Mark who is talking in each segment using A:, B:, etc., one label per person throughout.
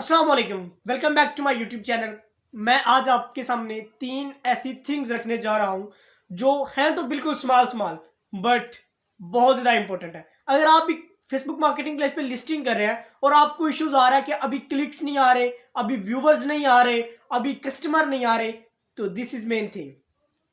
A: अस्सलाम वालेकुम, welcome back to my YouTube channel. मैं आज आपके सामने 3 ऐसी थिंग्स रखने जा रहा हूं जो हैं तो बिल्कुल स्मॉल स्मॉल बट बहुत ज़्यादा इंपॉर्टेंट है। अगर आप भी फेसबुक मार्केटिंग प्लेस पे लिस्टिंग कर रहे हैं और आपको इश्यूज आ रहा है कि अभी क्लिक्स नहीं आ रहे, अभी व्यूवर्स नहीं आ रहे, अभी कस्टमर नहीं आ रहे, तो दिस इज मेन थिंग।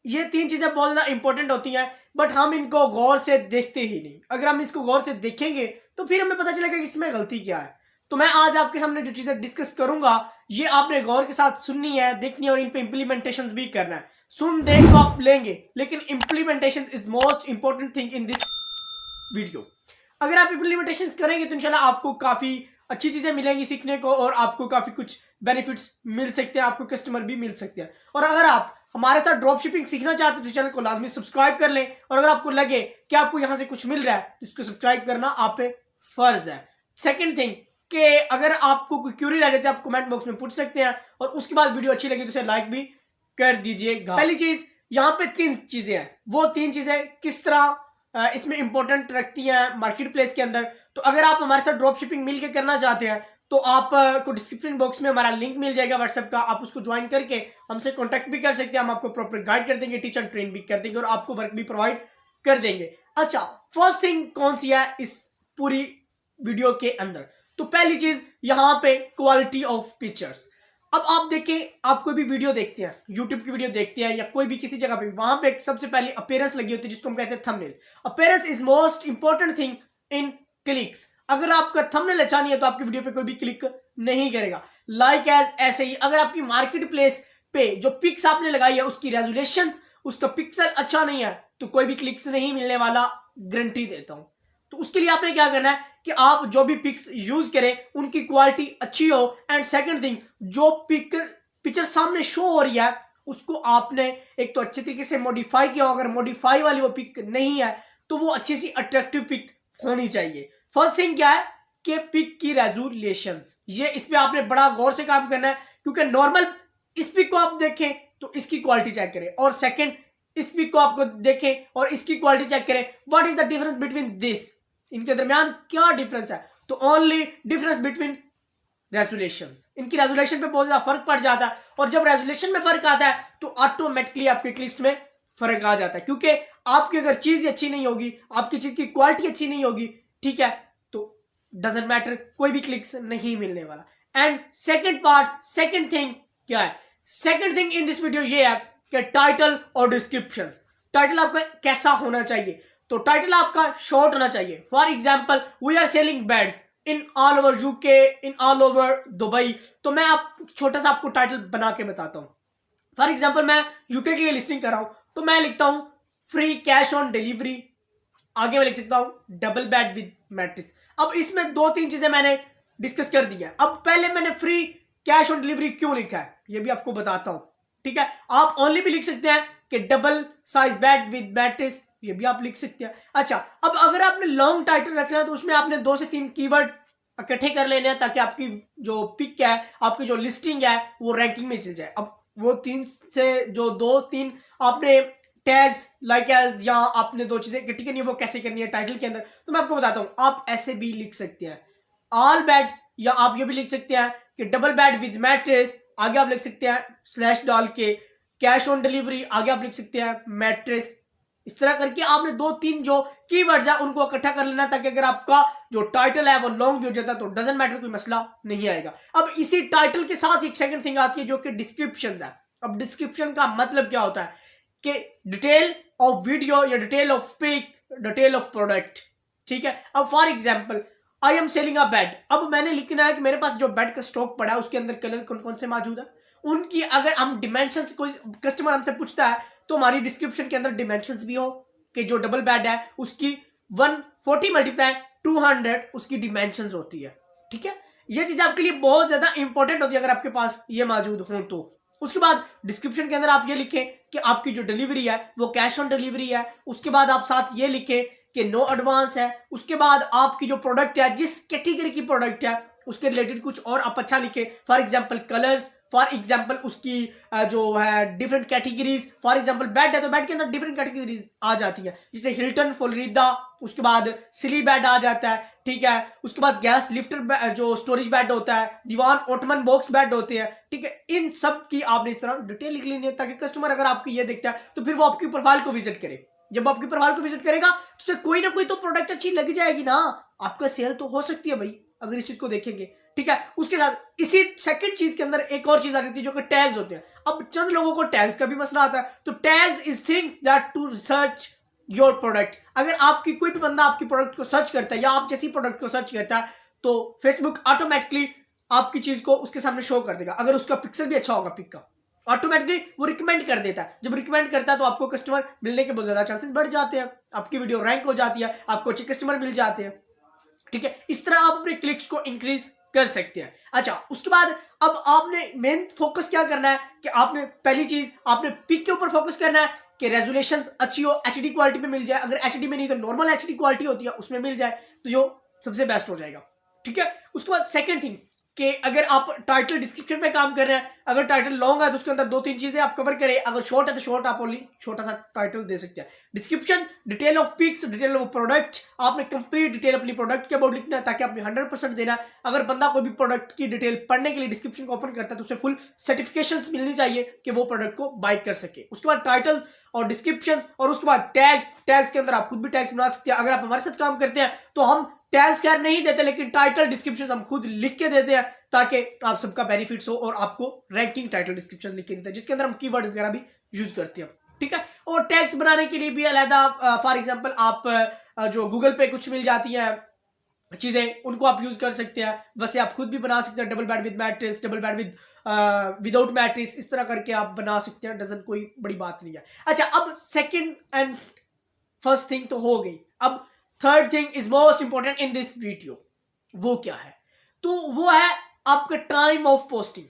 A: ये 3 चीज़ें बहुत ज़्यादा इंपॉर्टेंट होती हैं बट हम इनको गौर से देखते ही नहीं। अगर हम इसको गौर से देखेंगे तो फिर हमें पता चलेगा कि इसमें गलती क्या है। तो मैं आज आपके सामने जो चीज़ें डिस्कस करूंगा ये आपने गौर के साथ सुननी है, देखनी है और इन पे इंप्लीमेंटेशन भी करना है। सुन देख तो आप लेंगे लेकिन implementation is most important thing in this video. अगर आप इंप्लीमेंटेशन करेंगे तो इंशाल्लाह आपको काफ़ी अच्छी चीज़ें मिलेंगी सीखने को और आपको काफ़ी कुछ बेनिफिट्स मिल सकते हैं, आपको कस्टमर भी मिल सकते हैं। और अगर आप हमारे साथ ड्रॉप शिपिंग सीखना चाहते हो तो चैनल को लाजमी सब्सक्राइब कर लें और अगर आपको लगे कि आपको यहाँ से कुछ मिल रहा है तो इसको सब्सक्राइब करना आप पे फर्ज है। सेकेंड थिंग कि अगर आपको कोई क्यूरी रह जाती है आप कमेंट बॉक्स में पूछ सकते हैं और उसके बाद वीडियो अच्छी लगी तो उसे लाइक भी कर दीजिएगा। पहली चीज यहाँ पे 3 चीजें हैं, वो 3 चीजें किस तरह इसमें इंपॉर्टेंट रखती हैं मार्केट प्लेस के अंदर। तो अगर आप हमारे साथ ड्रॉप शिपिंग मिलकर करना चाहते हैं तो आपको डिस्क्रिप्शन बॉक्स में हमारा लिंक मिल जाएगा व्हाट्सएप का, आप उसको ज्वाइन करके हमसे कांटेक्ट भी कर सकते हैं। हम आपको प्रॉपर गाइड कर देंगे, टीच एंड ट्रेन भी कर देंगे और आपको वर्क भी प्रोवाइड कर देंगे। अच्छा, फर्स्ट थिंग कौन सी है इस पूरी वीडियो के अंदर? तो पहली चीज यहाँ पे क्वालिटी ऑफ पिक्चर्स। अब आप देखें, आप कोई भी वीडियो देखते हैं, यूट्यूब की वीडियो देखते हैं या कोई भी किसी जगह पे, वहां पे सबसे पहले अपीयरेंस लगी होती है जिसको हम कहते हैं thumbnail. Appearance is most important thing in clicks. अगर आपका थंबनेल अच्छा नहीं है तो आपकी वीडियो पे कोई भी क्लिक नहीं करेगा। लाइक एज ऐसे ही अगर आपकी मार्केट प्लेस पे जो पिक्स आपने लगाई है उसकी रेजोल्यूशन, उसका पिक्सल अच्छा नहीं है तो कोई भी क्लिक्स नहीं मिलने वाला, गारंटी देता हूं। तो उसके लिए आपने क्या करना है कि आप जो भी पिक्स यूज करें उनकी क्वालिटी अच्छी हो। एंड सेकंड थिंग, जो पिक्चर सामने शो हो रही है उसको आपने एक तो अच्छे तरीके से मॉडिफाई किया हो। अगर मॉडिफाई वाली वो पिक नहीं है तो वो अच्छी सी अट्रैक्टिव पिक होनी चाहिए। फर्स्ट थिंग क्या है कि पिक की रेजोल्यूशंस, ये इस पे आपने बड़ा गौर से काम करना है क्योंकि नॉर्मल इस पिक को आप देखें तो इसकी क्वालिटी चेक करें और सेकंड इस पिक को आपको देखें और इसकी क्वालिटी चेक करें। What is the difference between this, इनके दरमियान क्या डिफरेंस है? तो ओनली डिफरेंस बिटवीन रेजोल्यूशंस। इनकी रेजोल्यूशन पे बहुत ज्यादा फर्क पड़ जाता है और जब रेजोल्यूशन में फर्क आता है तो ऑटोमेटिकली आपके क्लिक्स में फर्क आ जाता है क्योंकि आपकी अगर चीज अच्छी नहीं होगी, आपकी चीज की क्वालिटी अच्छी नहीं होगी, ठीक है, तो डजंट मैटर, कोई भी क्लिक्स नहीं मिलने वाला। And second part, second thing क्या है? Second thing in this video ये है कि टाइटल और डिस्क्रिप्शन। टाइटल आपका कैसा होना चाहिए? तो टाइटल आपका शॉर्ट होना चाहिए। For example, we are selling beds in all over UK, in all over Dubai. तो मैं आप छोटा सा आपको टाइटल बना के बताता हूँ। फॉर एग्जाम्पल, मैं यूके की लिस्टिंग कर रहा हूं तो मैं लिखता हूं फ्री कैश ऑन डिलीवरी, आगे मैं लिख सकता हूं डबल बेड विद मैट्रेस। अब इसमें 2-3 चीजें मैंने डिस्कस कर दी है। अब पहले मैंने फ्री कैश ऑन डिलीवरी क्यों लिखा है ये भी आपको बताता हूं, ठीक है। आप ओनली भी लिख सकते हैं कि double size bed with mattress, ये भी आप लिख सकते हैं। अच्छा, अब अगर आपने लॉन्ग टाइटल रखना है तो उसमें आपने 2 से 3 कीवर्ड इकट्ठे कर लेने हैं ताकि आपकी जो पिक है, आपकी जो लिस्टिंग है वो रैंकिंग में चल जाए। अब वो 3 से जो 2-3 आपने टैग्स लाइक एज या आपने 2 चीजें इकट्ठी करनी है, वो कैसे करनी है टाइटल के अंदर तो मैं आपको बताता हूं। आप ऐसे भी लिख सकते हैं ऑल बेड्स, या आप ये भी लिख सकते हैं कि डबल बेड विद मैट्रेस, आगे आप लिख सकते हैं स्लैश डाल के कैश ऑन डिलीवरी, आगे आप लिख सकते हैं मैट्रेस। इस तरह करके आपने 2-3 जो कीवर्ड्स है उनको इकट्ठा कर लेना ताकि अगर आपका जो टाइटल है वो लॉन्ग भी हो जाता है तो डजंट मैटर, कोई मसला नहीं आएगा। अब इसी टाइटल के साथ एक सेकंड थिंग आती है जो कि डिस्क्रिप्शन है। अब डिस्क्रिप्शन का मतलब क्या होता है कि डिटेल ऑफ वीडियो या detail of pic, detail of product, ठीक है। अब for example, I am selling a bed. अब मैंने लिखना है कि मेरे पास जो बेड का स्टॉक पड़ा है उसके अंदर कलर कौन कौन से मौजूद है, उनकी अगर हम डिमेंशंस, कोई कस्टमर हमसे पूछता है तो हमारी डिस्क्रिप्शन के अंदर डिमेंशंस भी हो कि जो डबल बेड है उसकी 140 × 200 उसकी डिमेंशंस होती है, ठीक है। ये चीज आपके लिए बहुत ज्यादा इंपॉर्टेंट होती है अगर आपके पास ये मौजूद हो तो। उसके बाद डिस्क्रिप्शन के अंदर आप ये लिखें कि आपकी जो डिलीवरी है वो कैश ऑन डिलीवरी है। उसके बाद आप साथ ये लिखें कि नो एडवांस है। उसके बाद आपकी जो प्रोडक्ट है, जिस कैटेगरी की प्रोडक्ट है उसके रिलेटेड कुछ और आप अच्छा लिखे, for example colours, for example उसकी जो है different categories, for example bed है तो बेड के अंदर डिफरेंट कैटेगरीज आ जाती है, जैसे हिल्टन, फ्लोरिडा, उसके बाद सिली बेड आ जाता है, ठीक है, उसके बाद गैस लिफ्टर जो स्टोरेज बेड होता है, दीवान ओटमन बॉक्स बेड होते हैं, ठीक है। इन सब की आपने इस तरह डिटेल लिख लेनी है ताकि कस्टमर अगर आपकी ये देखता है तो फिर वो आपकी प्रोफाइल को विजिट करे। जब आपकी प्रोफाइल को विजिट करेगा तो उसे कोई ना कोई तो प्रोडक्ट अच्छी लग जाएगी ना, आपका सेल तो हो सकती है भाई अगर इस चीज को देखेंगे, ठीक है। उसके साथ इसी सेकंड चीज के अंदर एक और चीज आ जाती है जो कि टैग्स होते हैं। अब चंद लोगों को टैग्स का भी मसला आता है, तो tags is thing that to research your product. अगर आपकी कोई भी बंदा आपकी प्रोडक्ट को सर्च करता है या आप जैसी प्रोडक्ट को सर्च करता है तो फेसबुक ऑटोमेटिकली आपकी चीज को उसके सामने शो कर देगा। अगर उसका पिक्सल भी अच्छा होगा पिक का, ऑटोमेटिकली वो रिकमेंड कर देता है। जब रिकमेंड करता है तो आपको कस्टमर मिलने के बहुत ज्यादा चांसेस बढ़ जाते हैं, आपकी वीडियो रैंक हो जाती है, आपको अच्छे कस्टमर मिल जाते हैं, ठीक है। इस तरह आप अपने क्लिक्स को इंक्रीज कर सकते हैं। अच्छा, उसके बाद अब आपने मेन फोकस क्या करना है कि आपने पहली चीज आपने पिक के ऊपर फोकस करना है कि रेजोल्यूशन अच्छी हो, एचडी क्वालिटी में मिल जाए, अगर एचडी में नहीं तो नॉर्मल एचडी क्वालिटी होती है उसमें मिल जाए तो जो सबसे बेस्ट हो जाएगा, ठीक है। उसके बाद सेकंड थिंग कि अगर आप टाइटल डिस्क्रिप्शन पे काम कर रहे हैं, अगर टाइटल लॉन्ग है तो उसके अंदर 2-3 चीजें आप कवर करें, अगर शॉर्ट है तो शॉर्ट आप ओनली छोटा सा टाइटल दे सकते हैं। Description, detail of pics, detail of product, आपने कंप्लीट डिटेल अपनी प्रोडक्ट के अबाउट लिखना है ताकि आपने 100% देना है। अगर बंदा कोई भी प्रोडक्ट की डिटेल पढ़ने के लिए डिस्क्रिप्शन को ओपन करता है तो उसे फुल सर्टिफिकेशन मिलनी चाहिए कि वो प्रोडक्ट को बाय कर सके। उसके बाद टाइटल और डिस्क्रिप्शन और उसके बाद टैग्स के अंदर आप खुद भी टैग्स बना सकते हैं। अगर आप हमारे साथ काम करते हैं तो हम टैग्स खैर नहीं देते लेकिन टाइटल डिस्क्रिप्शन हम खुद लिख के देते हैं ताकि आप सबका बेनिफिट्स हो और आपको रैंकिंग टाइटल डिस्क्रिप्शन लिख के देते हैं जिसके अंदर हम कीवर्ड वगैरह भी यूज करते हैं, ठीक है। और टैग्स बनाने के लिए भी अलग फॉर एग्जांपल आप जो गूगल पे कुछ मिल जाती है चीजें उनको आप यूज कर सकते हैं, वैसे आप खुद भी बना सकते हैं। Double bed with mattress, double bed with without mattress, इस तरह करके आप बना सकते हैं, डजन कोई बड़ी बात नहीं है। अच्छा, अब सेकंड एंड फर्स्ट थिंग तो हो गई, अब third thing is most important in this video. वो क्या है? तो वो है आपका टाइम ऑफ पोस्टिंग।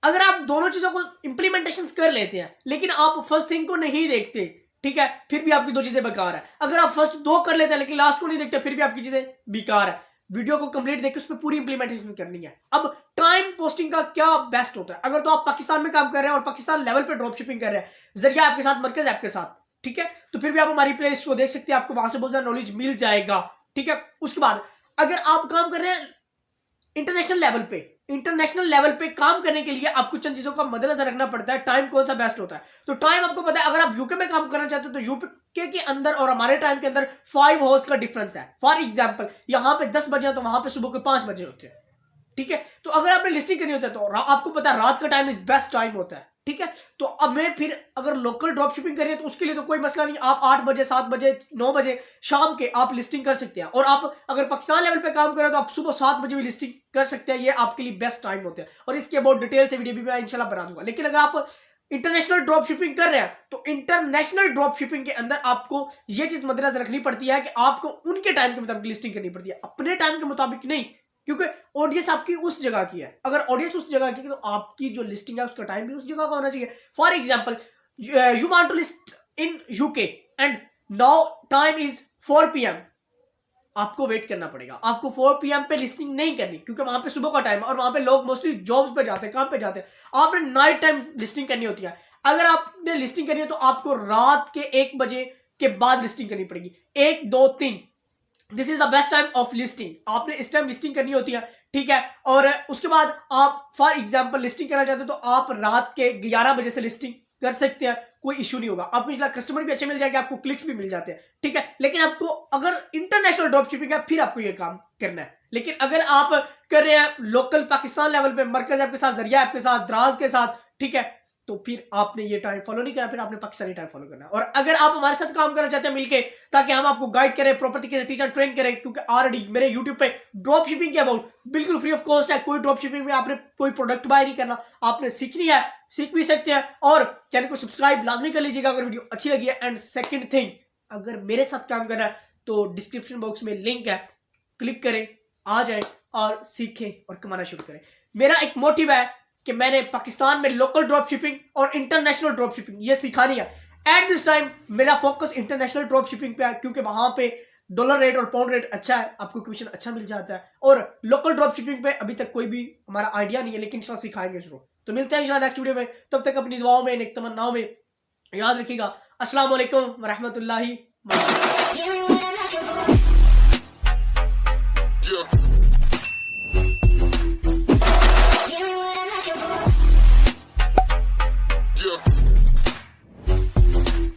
A: अगर आप दोनों चीजों को इंप्लीमेंटेशन कर लेते हैं लेकिन आप फर्स्ट थिंग को नहीं देखते, ठीक है, फिर भी आपकी दो चीजें बेकार है। अगर आप फर्स्ट दो कर लेते हैं लेकिन लास्ट को नहीं देखते फिर भी आपकी चीजें बेकार है। वीडियो को कंप्लीट देखकर उस पर पूरी इंप्लीमेंटेशन करनी है। अब टाइम पोस्टिंग का क्या बेस्ट होता है? अगर तो आप पाकिस्तान में काम कर रहे हैं और पाकिस्तान लेवल पे ड्रॉप शिपिंग कर रहे हैं, जरिया आपके साथ, मरकज आपके साथ, ठीक है, तो फिर भी आप हमारी प्लेलिस्ट को देख सकते हैं, आपको वहां से बहुत ज्यादा नॉलेज मिल जाएगा, ठीक है। उसके बाद अगर आप काम कर रहे हैं इंटरनेशनल लेवल पे काम करने के लिए आपको चंद चीजों का मद्देनजर रखना पड़ता है। टाइम कौन सा बेस्ट होता है? तो टाइम आपको पता है, अगर आप यूके में काम करना चाहते हो तो यूके के अंदर और हमारे टाइम के अंदर 5 आवर्स का डिफरेंस है। फॉर एग्जांपल यहां पे 10 बजे तो वहां पे सुबह के 5 बजे होते हैं, ठीक है। तो अगर आपने लिस्टिंग करनी होती है तो आपको पता है रात का टाइम इज बेस्ट टाइम होता है, ठीक है। तो अब मैं फिर अगर लोकल ड्रॉप शिपिंग करिए तो उसके लिए तो कोई मसला नहीं, आप 8 बजे 7 बजे 9 बजे शाम के आप लिस्टिंग कर सकते हैं। और आप अगर पाकिस्तान लेवल पे काम करें तो आप सुबह 7 बजे भी लिस्टिंग कर सकते हैं, ये आपके लिए बेस्ट टाइम होते हैं। और इसके अबाउट डिटेल से वीडियो भी मैं इंशाल्लाह बना दूंगा। लेकिन अगर आप इंटरनेशनल ड्रॉप शिपिंग कर रहे हैं तो इंटरनेशनल ड्रॉप शिपिंग के अंदर आपको ये चीज मद्देनजर रखनी पड़ती है कि आपको उनके टाइम के मुताबिक लिस्टिंग करनी पड़ती है, अपने टाइम के मुताबिक नहीं, क्योंकि ऑडियंस आपकी उस जगह की है। अगर ऑडियंस उस जगह की है तो आपकी जो लिस्टिंग है उसका टाइम भी उस जगह का होना चाहिए। For example you want to list in UK and now time is 4 PM, आपको वेट करना पड़ेगा। आपको 4 PM पे लिस्टिंग नहीं करनी क्योंकि वहां पे सुबह का टाइम है और वहां पे लोग मोस्टली जॉब्स पे जाते हैं, काम पे जाते हैं। आपने नाइट टाइम लिस्टिंग करनी होती है। अगर आपने लिस्टिंग करनी है तो आपको रात के 1 बजे के बाद लिस्टिंग करनी पड़ेगी, 1 2 3, this is the best time of listing. आपने इस टाइम लिस्टिंग करनी होती है, ठीक है। और उसके बाद आप फॉर एग्जांपल लिस्टिंग करना चाहते हो तो आप रात के 11 बजे से लिस्टिंग कर सकते हैं, कोई इशू नहीं होगा। आपको कस्टमर भी अच्छे मिल जाएंगे, आपको क्लिक्स भी मिल जाते हैं, ठीक है। लेकिन आपको अगर इंटरनेशनल ड्रॉप शिपिंग है फिर आपको ये काम करना है। लेकिन अगर आप कर रहे हैं लोकल पाकिस्तान लेवल पे, मरकज आपके साथ, जरिया आपके साथ, द्राज के साथ, ठीक है, तो फिर आपने ये टाइम फॉलो नहीं करना, फिर आपने पाकिस्तानी टाइम फॉलो करना है। और अगर आप हमारे साथ काम करना चाहते हैं मिलके ताकि हम आपको गाइड करें, प्रॉपर तरीके से टीचर ट्रेन करें, क्योंकि ऑलरेडी मेरे यूट्यूब पे ड्रॉप शिपिंग के अबाउट बिल्कुल फ्री ऑफ कॉस्ट है। कोई ड्रॉप शिपिंग में आपने कोई प्रोडक्ट बाय नहीं करना, आपने सीखनी है, सीख भी सकते हैं। और चैनल को सब्सक्राइब लाजमी कर लीजिएगा अगर वीडियो अच्छी लगी है। एंड सेकेंड थिंग, अगर मेरे साथ काम करना है तो डिस्क्रिप्शन बॉक्स में लिंक है, क्लिक करें, आ जाए और सीखें और कमाना शुरू करें। मेरा एक मोटिव है कि मैंने पाकिस्तान में लोकल ड्रॉप शिपिंग और इंटरनेशनल ड्रॉप शिपिंग ये सिखानी है। एट दिस टाइम मेरा फोकस इंटरनेशनल ड्रॉप शिपिंग पे है क्योंकि वहां पे डॉलर रेट और पाउंड रेट अच्छा है, आपको कमीशन अच्छा मिल जाता है। और लोकल ड्रॉप शिपिंग पे अभी तक कोई भी हमारा आइडिया नहीं है, लेकिन इंशाल्लाह सिखाएंगे जरूर। तो मिलते हैं इंशाल्लाह नेक्स्ट वीडियो में, तब तक अपनी दुआओं में, नेक तमन्नाओं में याद रखिएगा। अस्सलाम वालेकुम वरहमतुल्लाहि वबरकातुहू।